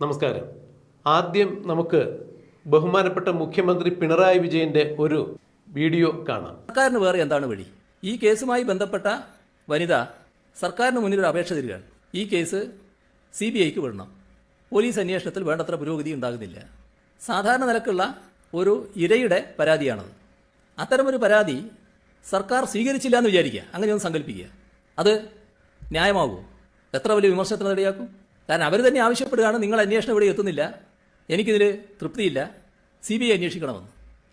നമസ്കാരം. ആദ്യം നമുക്ക് ബഹുമാനപ്പെട്ട മുഖ്യമന്ത്രി പിണറായി വിജയന്റെ ഒരു വീഡിയോ കാണാം. സർക്കാരിന് വേറെ എന്താണ് വഴി? ഈ കേസുമായി ബന്ധപ്പെട്ട വനിത സർക്കാരിന് മുന്നിൽ ഒരു അപേക്ഷ തരികയാണ്. ഈ കേസ് CBIക്ക് വിടണം. പോലീസ് അന്വേഷണത്തിൽ വേണ്ടത്ര പുരോഗതി ഉണ്ടാകുന്നില്ല. സാധാരണ നിലക്കുള്ള ഒരു ഇരയുടെ പരാതിയാണത്. അത്തരമൊരു പരാതി സർക്കാർ സ്വീകരിച്ചില്ല എന്ന് വിചാരിക്കുക, അങ്ങനെയൊന്ന് സങ്കല്പിക്കുക. അത് ന്യായമാകുമോ? എത്ര വലിയ വിമർശനത്തിന് ഇടയാക്കും? കാരണം അവർ തന്നെ ആവശ്യപ്പെടുകയാണ്, നിങ്ങൾ അന്വേഷണം ഇവിടെ എത്തുന്നില്ല, എനിക്കിതിൽ തൃപ്തിയില്ല, CBI അന്വേഷിക്കണമെന്ന്.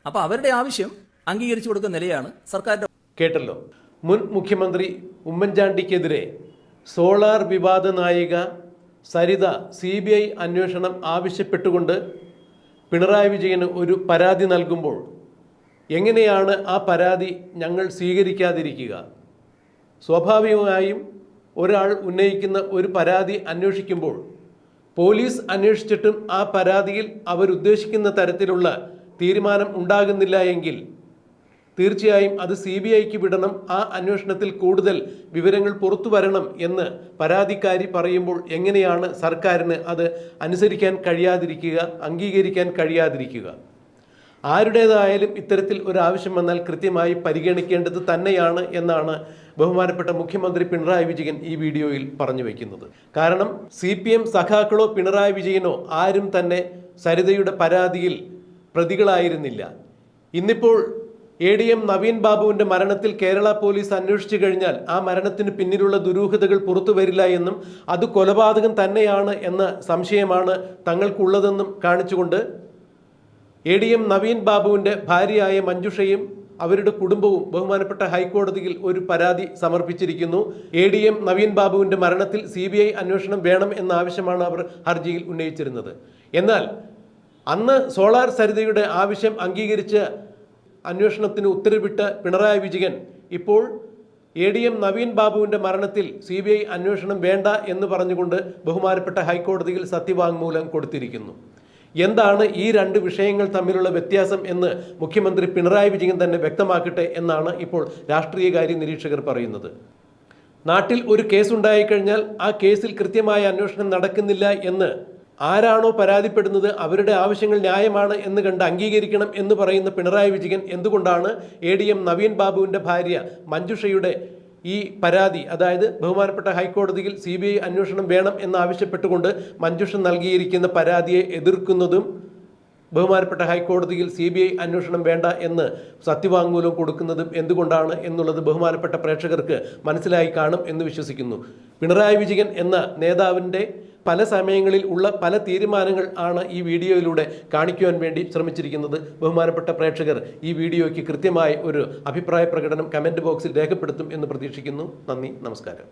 അപ്പോൾ അവരുടെ ആവശ്യം അംഗീകരിച്ചു കൊടുക്കുന്ന നിലയാണ് സർക്കാരിൻ്റെ. കേട്ടല്ലോ, മുൻ മുഖ്യമന്ത്രി ഉമ്മൻചാണ്ടിക്കെതിരെ സോളാർ വിവാദ നായിക സരിത CBI അന്വേഷണം ആവശ്യപ്പെട്ടുകൊണ്ട് പിണറായി വിജയന് ഒരു പരാതി നൽകുമ്പോൾ എങ്ങനെയാണ് ആ പരാതി ഞങ്ങൾ സ്വീകരിക്കാതിരിക്കുക? സ്വാഭാവികമായും ഒരാൾ ഉന്നയിക്കുന്ന ഒരു പരാതി അന്വേഷിക്കുമ്പോൾ പോലീസ് അന്വേഷിച്ചിട്ടും ആ പരാതിയിൽ അവരുദ്ദേശിക്കുന്ന തരത്തിലുള്ള തീരുമാനം ഉണ്ടാകുന്നില്ല എങ്കിൽ തീർച്ചയായും അത് CBIക്ക് വിടണം, ആ അന്വേഷണത്തിൽ കൂടുതൽ വിവരങ്ങൾ പുറത്തു വരണം എന്ന് പരാതിക്കാരി പറയുമ്പോൾ എങ്ങനെയാണ് സർക്കാരിന് അത് അനുസരിക്കാൻ കഴിയാതിരിക്കുക, അംഗീകരിക്കാൻ കഴിയാതിരിക്കുക? ആരുടേതായാലും ഇത്തരത്തിൽ ഒരു ആവശ്യം വന്നാൽ കൃത്യമായി പരിഗണിക്കേണ്ടത് തന്നെയാണ് എന്നാണ് ബഹുമാനപ്പെട്ട മുഖ്യമന്ത്രി പിണറായി വിജയൻ ഈ വീഡിയോയിൽ പറഞ്ഞു വയ്ക്കുന്നത്. കാരണം CPM സഖാക്കളോ പിണറായി വിജയനോ ആരും തന്നെ സരിതയുടെ പരാതിയിൽ പ്രതികളായിരുന്നില്ല. ഇന്നിപ്പോൾ ADM നവീൻ ബാബുവിൻ്റെ മരണത്തിൽ കേരള പോലീസ് അന്വേഷിച്ചു കഴിഞ്ഞാൽ ആ മരണത്തിന് പിന്നിലുള്ള ദുരൂഹതകൾ പുറത്തു വരില്ല എന്നും അത് കൊലപാതകം തന്നെയാണ് എന്ന സംശയമാണ് തങ്ങൾക്കുള്ളതെന്നും കാണിച്ചുകൊണ്ട് ADM നവീൻ ബാബുവിൻ്റെ ഭാര്യയായ മഞ്ജുഷയും അവരുടെ കുടുംബവും ബഹുമാനപ്പെട്ട ഹൈക്കോടതിയിൽ ഒരു പരാതി സമർപ്പിച്ചിരിക്കുന്നു. ADM നവീൻ ബാബുവിൻ്റെ മരണത്തിൽ CBI അന്വേഷണം വേണം എന്ന ആവശ്യമാണ് അവർ ഹർജിയിൽ ഉന്നയിച്ചിരുന്നത്. എന്നാൽ അന്ന് സോളാർ സരിതയുടെ ആവശ്യം അംഗീകരിച്ച് അന്വേഷണത്തിന് ഉത്തരവിട്ട പിണറായി വിജയൻ ഇപ്പോൾ ADM നവീൻ ബാബുവിൻ്റെ മരണത്തിൽ CBI അന്വേഷണം വേണ്ട എന്ന് പറഞ്ഞുകൊണ്ട് ബഹുമാനപ്പെട്ട ഹൈക്കോടതിയിൽ സത്യവാങ്മൂലം കൊടുത്തിരിക്കുന്നു. എന്താണ് ഈ രണ്ട് വിഷയങ്ങൾ തമ്മിലുള്ള വ്യത്യാസം എന്ന് മുഖ്യമന്ത്രി പിണറായി വിജയൻ തന്നെ വ്യക്തമാക്കട്ടെ എന്നാണ് ഇപ്പോൾ രാഷ്ട്രീയകാര്യ നിരീക്ഷകർ പറയുന്നത്. നാട്ടിൽ ഒരു കേസുണ്ടായിക്കഴിഞ്ഞാൽ ആ കേസിൽ കൃത്യമായ അന്വേഷണം നടക്കുന്നില്ല എന്ന് ആരാണോ പരാതിപ്പെടുന്നത് അവരുടെ ആവശ്യങ്ങൾ ന്യായമാണ് എന്ന് കണ്ട് അംഗീകരിക്കണം എന്ന് പറയുന്ന പിണറായി വിജയൻ എന്തുകൊണ്ടാണ് ADM നവീൻ ബാബുവിൻ്റെ ഭാര്യ മഞ്ജുഷയുടെ ഈ പരാതി, അതായത് ബഹുമാനപ്പെട്ട ഹൈക്കോടതിയിൽ CBI അന്വേഷണം വേണം എന്നാവശ്യപ്പെട്ടുകൊണ്ട് മഞ്ജുഷ നൽകിയിരിക്കുന്ന പരാതിയെ എതിർക്കുന്നതും ബഹുമാനപ്പെട്ട ഹൈക്കോടതിയിൽ CBI അന്വേഷണം വേണ്ട എന്ന് സത്യവാങ്മൂലം കൊടുക്കുന്നതും എന്തുകൊണ്ടാണ് എന്നുള്ളത് ബഹുമാനപ്പെട്ട പ്രേക്ഷകർക്ക് മനസ്സിലായി കാണും എന്ന് വിശ്വസിക്കുന്നു. പിണറായി വിജയൻ എന്ന നേതാവിൻ്റെ പല സമയങ്ങളിൽ ഉള്ള പല തീരുമാനങ്ങൾ ആണ് ഈ വീഡിയോയിലൂടെ കാണിക്കുവാൻ വേണ്ടി ശ്രമിച്ചിരിക്കുന്നത്. ബഹുമാനപ്പെട്ട പ്രേക്ഷകർ ഈ വീഡിയോയ്ക്ക് കൃത്യമായ ഒരു അഭിപ്രായ പ്രകടനം കമൻറ്റ് ബോക്സിൽ രേഖപ്പെടുത്തും എന്ന് പ്രതീക്ഷിക്കുന്നു. നന്ദി, നമസ്കാരം.